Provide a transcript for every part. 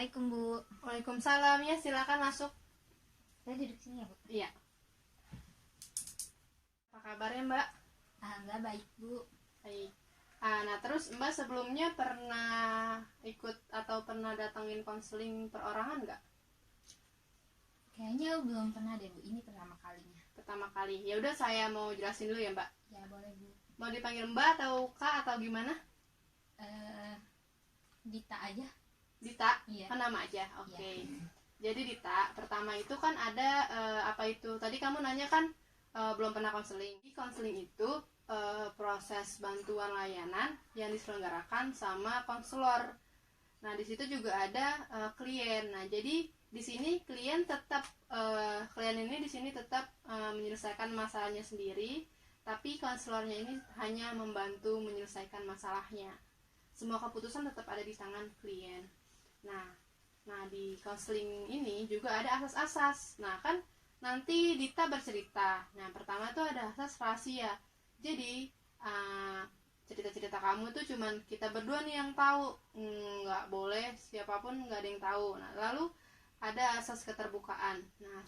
Assalamualaikum Bu. Waalaikumsalam, ya silakan masuk. Saya duduk sini ya Bu. Iya. Apa kabarnya Mbak? Alhamdulillah baik Bu. Baik. Nah terus Mbak sebelumnya pernah ikut atau pernah datangin konseling perorangan nggak? Kayaknya belum pernah deh Bu. Ini pertama kalinya. Pertama kali. Ya udah saya mau jelasin dulu ya Mbak. Ya boleh Bu. Mau dipanggil Mbak atau Kak atau gimana? Dita aja. Dita? Iya. Nama aja. Oke. Iya. Jadi Dita, pertama itu kan ada apa itu? Tadi kamu nanya kan belum pernah konseling. Konseling itu proses bantuan layanan yang diselenggarakan sama konselor. Nah, di situ juga ada klien. Nah, jadi di sini klien tetap klien ini di sini tetap menyelesaikan masalahnya sendiri, tapi konselornya ini hanya membantu menyelesaikan masalahnya. Semua keputusan tetap ada di tangan klien. Nah di konseling ini juga ada asas-asas. Nah kan nanti Dita bercerita. Nah pertama tuh ada asas rahasia. Jadi cerita-cerita kamu tuh cuman kita berdua nih yang tahu, nggak boleh siapapun, nggak ada yang tahu. Nah lalu ada asas keterbukaan. Nah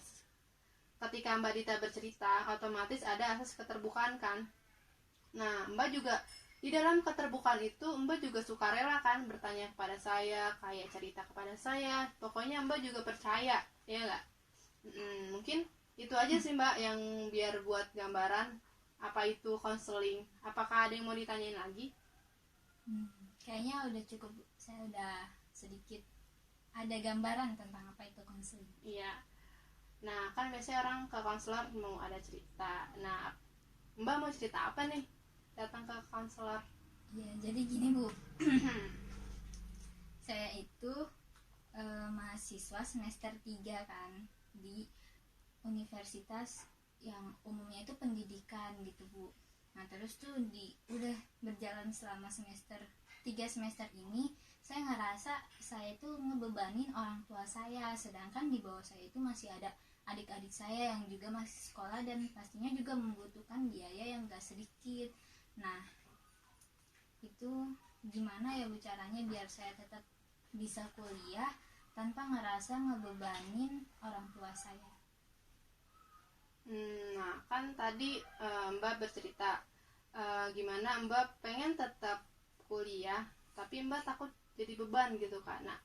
ketika Mbak Dita bercerita, otomatis ada asas keterbukaan kan. Nah Mbak juga di dalam keterbukaan itu Mbak juga sukarela kan bertanya kepada saya, kayak cerita kepada saya. Pokoknya Mbak juga percaya, ya nggak? Mungkin itu aja sih Mbak yang biar buat gambaran apa itu konseling. Apakah ada yang mau ditanyain lagi? Kayaknya udah cukup. Saya udah sedikit ada gambaran tentang apa itu konseling. Iya. Nah kan biasanya orang ke konselor mau ada cerita. Nah Mbak mau cerita apa nih datang ke konselor? Ya jadi gini Bu. Saya itu mahasiswa semester 3 kan di universitas yang umumnya itu pendidikan gitu Bu. Nah terus tuh udah berjalan selama semester 3 semester ini, saya ngerasa saya itu ngebebanin orang tua saya, sedangkan di bawah saya itu masih ada adik-adik saya yang juga masih sekolah dan pastinya juga membutuhkan biaya yang gak sedikit. Nah itu gimana ya Bu caranya biar saya tetap bisa kuliah tanpa ngerasa ngebebanin orang tua saya? Nah kan tadi Mbak bercerita gimana Mbak pengen tetap kuliah tapi Mbak takut jadi beban gitu kan. Nah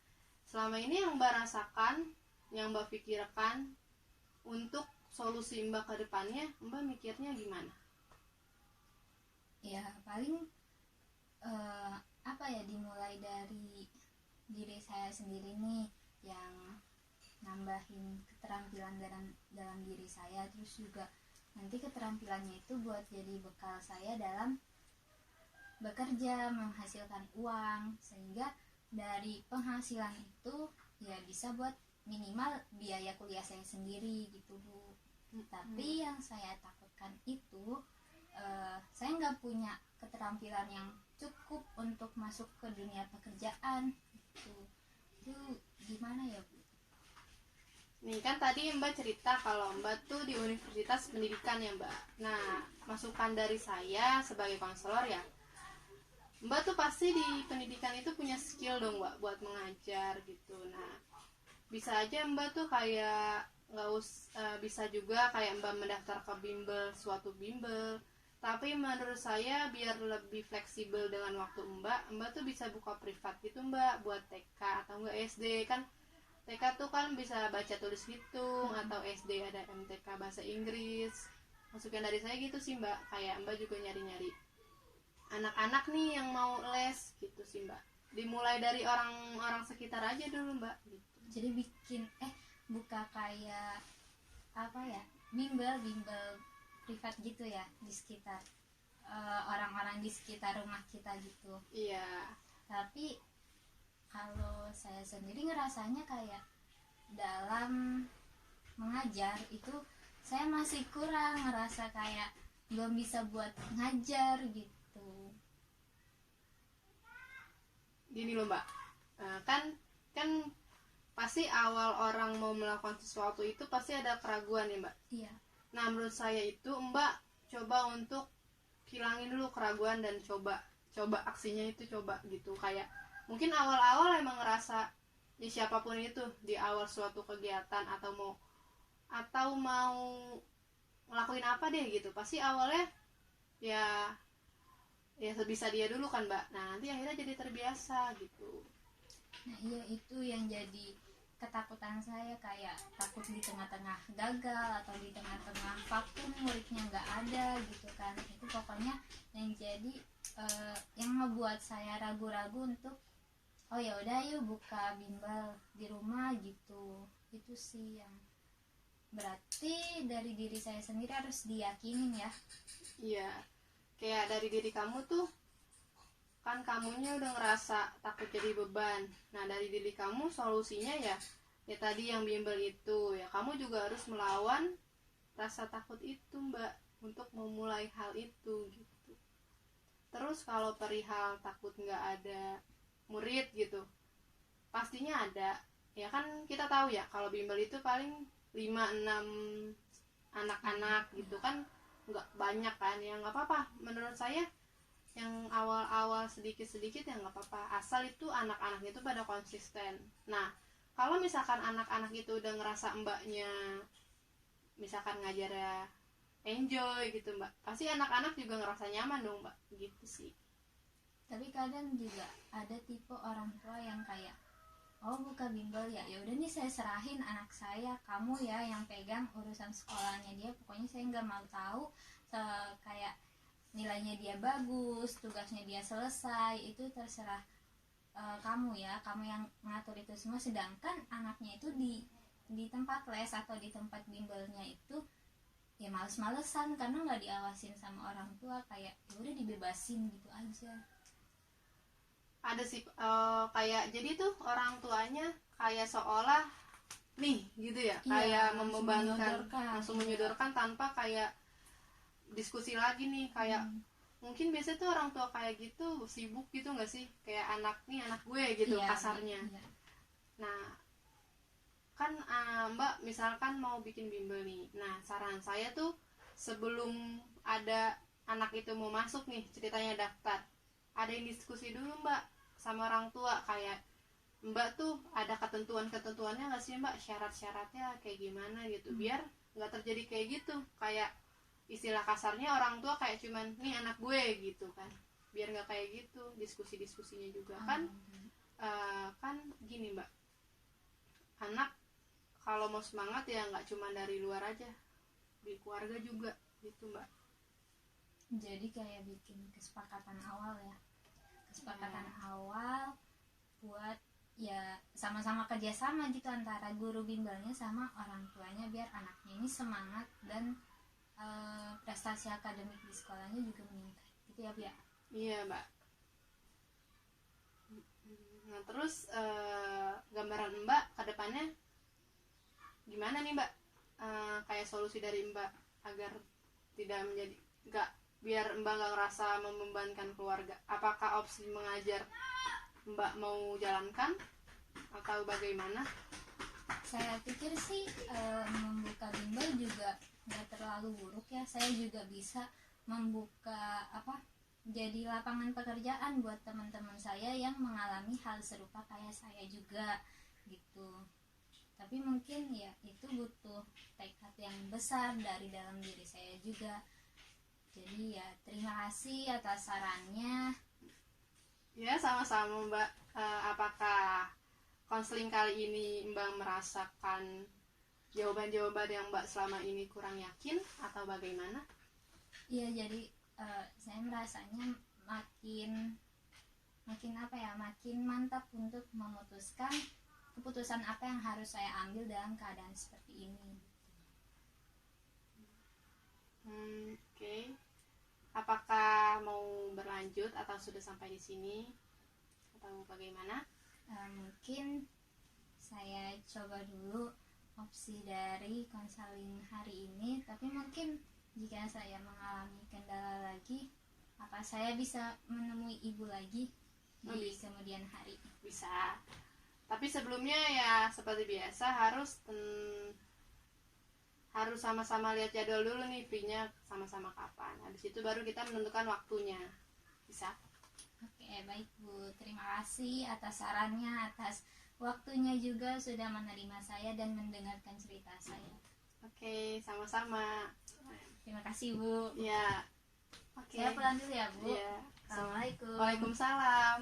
selama ini yang Mbak rasakan, yang Mbak pikirkan untuk solusi Mbak ke depannya, Mbak mikirnya gimana? Ya paling apa ya, dimulai dari diri saya sendiri nih yang nambahin keterampilan dalam diri saya, terus juga nanti keterampilannya itu buat jadi bekal saya dalam bekerja menghasilkan uang, sehingga dari penghasilan itu ya bisa buat minimal biaya kuliah saya sendiri gitu Bu. Tapi yang saya takutkan itu saya nggak punya keterampilan yang cukup untuk masuk ke dunia pekerjaan gitu. Itu gimana ya Bu? Nih kan tadi Mbak cerita kalau Mbak tuh di universitas pendidikan ya Mbak. Nah masukan dari saya sebagai konselor ya, Mbak tuh pasti di pendidikan itu punya skill dong Mbak buat mengajar gitu. Nah bisa aja Mbak tuh kayak bisa juga kayak Mbak mendaftar ke bimbel, suatu bimbel. Tapi menurut saya biar lebih fleksibel dengan waktu Mbak tuh bisa buka privat gitu Mbak buat TK atau enggak SD kan. TK tuh kan bisa baca tulis hitung, atau SD ada MTK bahasa Inggris. Masukan dari saya gitu sih Mbak, kayak Mbak juga nyari-nyari anak-anak nih yang mau les gitu sih Mbak. Dimulai dari orang-orang sekitar aja dulu Mbak gitu. Jadi bikin buka kayak apa ya, bimbel privat gitu ya di sekitar orang-orang di sekitar rumah kita gitu. Iya. Tapi kalau saya sendiri ngerasanya kayak dalam mengajar itu saya masih kurang, ngerasa kayak belum bisa buat ngajar gitu. Gini loh Mbak, kan pasti awal orang mau melakukan sesuatu itu pasti ada keraguan ya Mbak. Iya. Nah menurut saya itu Mbak coba untuk hilangin dulu keraguan dan coba aksinya itu coba gitu. Kayak mungkin awal-awal emang ngerasa ya siapapun itu di awal suatu kegiatan atau mau ngelakuin apa deh gitu, pasti awalnya ya sebisa dia dulu kan Mbak. Nah nanti akhirnya jadi terbiasa gitu. Nah iya, itu yang jadi ketakutan saya, kayak takut di tengah-tengah gagal atau di tengah-tengah vakum muridnya nggak ada gitu kan. Itu pokoknya yang jadi yang ngebuat saya ragu-ragu untuk oh ya udah yuk buka bimbel di rumah gitu. Itu sih yang berarti dari diri saya sendiri harus diyakinin ya. Iya, kayak dari diri kamu tuh kan kamunya udah ngerasa takut jadi beban. Nah dari diri kamu solusinya ya tadi yang bimbel itu, ya kamu juga harus melawan rasa takut itu Mbak untuk memulai hal itu gitu. Terus kalau perihal takut nggak ada murid gitu, pastinya ada. Ya kan kita tahu ya kalau bimbel itu paling 5-6 anak-anak gitu kan, nggak banyak kan. Ya nggak apa-apa menurut saya, yang awal-awal sedikit-sedikit ya nggak apa-apa, asal itu anak-anaknya itu pada konsisten. Nah kalau misalkan anak-anak itu udah ngerasa mbaknya misalkan ngajarnya enjoy gitu Mbak, pasti anak-anak juga ngerasa nyaman dong Mbak, gitu sih. Tapi kadang juga ada tipe orang tua yang kayak oh buka bimbel ya udah nih saya serahin anak saya, kamu ya yang pegang urusan sekolahnya dia, pokoknya saya nggak mau tahu. Kayak nilainya dia bagus, tugasnya dia selesai, itu terserah kamu ya, kamu yang ngatur itu semua. Sedangkan anaknya itu di tempat les atau di tempat bimbelnya itu ya males-malesan karena nggak diawasin sama orang tua, kayak ya udah dibebasin gitu aja. Ada sih kayak jadi tuh orang tuanya kayak seolah nih gitu ya, kayak membebankan, langsung menyodorkan tanpa kayak diskusi lagi nih. Kayak mungkin biasanya tuh orang tua kayak gitu sibuk gitu nggak sih, kayak anak gue gitu kasarnya. Nah kan Mbak misalkan mau bikin bimbel nih, nah saran saya tuh sebelum ada anak itu mau masuk nih ceritanya daftar, ada yang diskusi dulu Mbak sama orang tua, kayak Mbak tuh ada ketentuannya nggak sih Mbak, syarat-syaratnya kayak gimana gitu, biar nggak terjadi kayak gitu, kayak istilah kasarnya orang tua kayak cuman nih anak gue gitu kan, biar nggak kayak gitu diskusinya juga kan. Kan gini Mbak, anak kalau mau semangat ya nggak cuma dari luar aja, di keluarga juga gitu Mbak. Jadi kayak bikin kesepakatan awal ya, awal buat ya sama-sama kerjasama gitu antara guru bimbelnya sama orang tuanya, biar anaknya ini semangat dan prestasi akademik di sekolahnya juga meningkat gitu ya Bu ya. Iya Mbak. Nah terus gambaran Mbak ke depannya gimana nih Mbak, kayak solusi dari Mbak agar tidak menjadi biar Mbak nggak ngerasa membebankan keluarga, apakah opsi mengajar Mbak mau jalankan atau bagaimana? Saya pikir sih membuka bimbel juga nggak terlalu buruk ya. Saya juga bisa membuka jadi lapangan pekerjaan buat teman-teman saya yang mengalami hal serupa kayak saya juga gitu. Tapi mungkin ya itu butuh tekad yang besar dari dalam diri saya juga. Jadi ya terima kasih atas sarannya. Ya sama-sama Mbak. Apakah konseling kali ini Mbak merasakan jawaban-jawaban yang Mbak selama ini kurang yakin atau bagaimana? Iya, jadi saya merasanya makin mantap untuk memutuskan keputusan apa yang harus saya ambil dalam keadaan seperti ini. Oke. Apakah mau berlanjut atau sudah sampai di sini atau bagaimana? Mungkin saya coba dulu opsi dari konseling hari ini, tapi mungkin jika saya mengalami kendala lagi, apa saya bisa menemui ibu lagi di kemudian hari? Bisa. Tapi sebelumnya ya seperti biasa harus sama-sama lihat jadwal dulu nih, free-nya sama-sama kapan. Habis itu baru kita menentukan waktunya. Bisa? Oke, baik Bu. Terima kasih atas sarannya, atas waktunya juga sudah menerima saya dan mendengarkan cerita saya. Oke, sama-sama. Terima kasih Bu. Ya. Oke. Saya pulang dulu ya Bu. Ya. Assalamualaikum. Waalaikumsalam.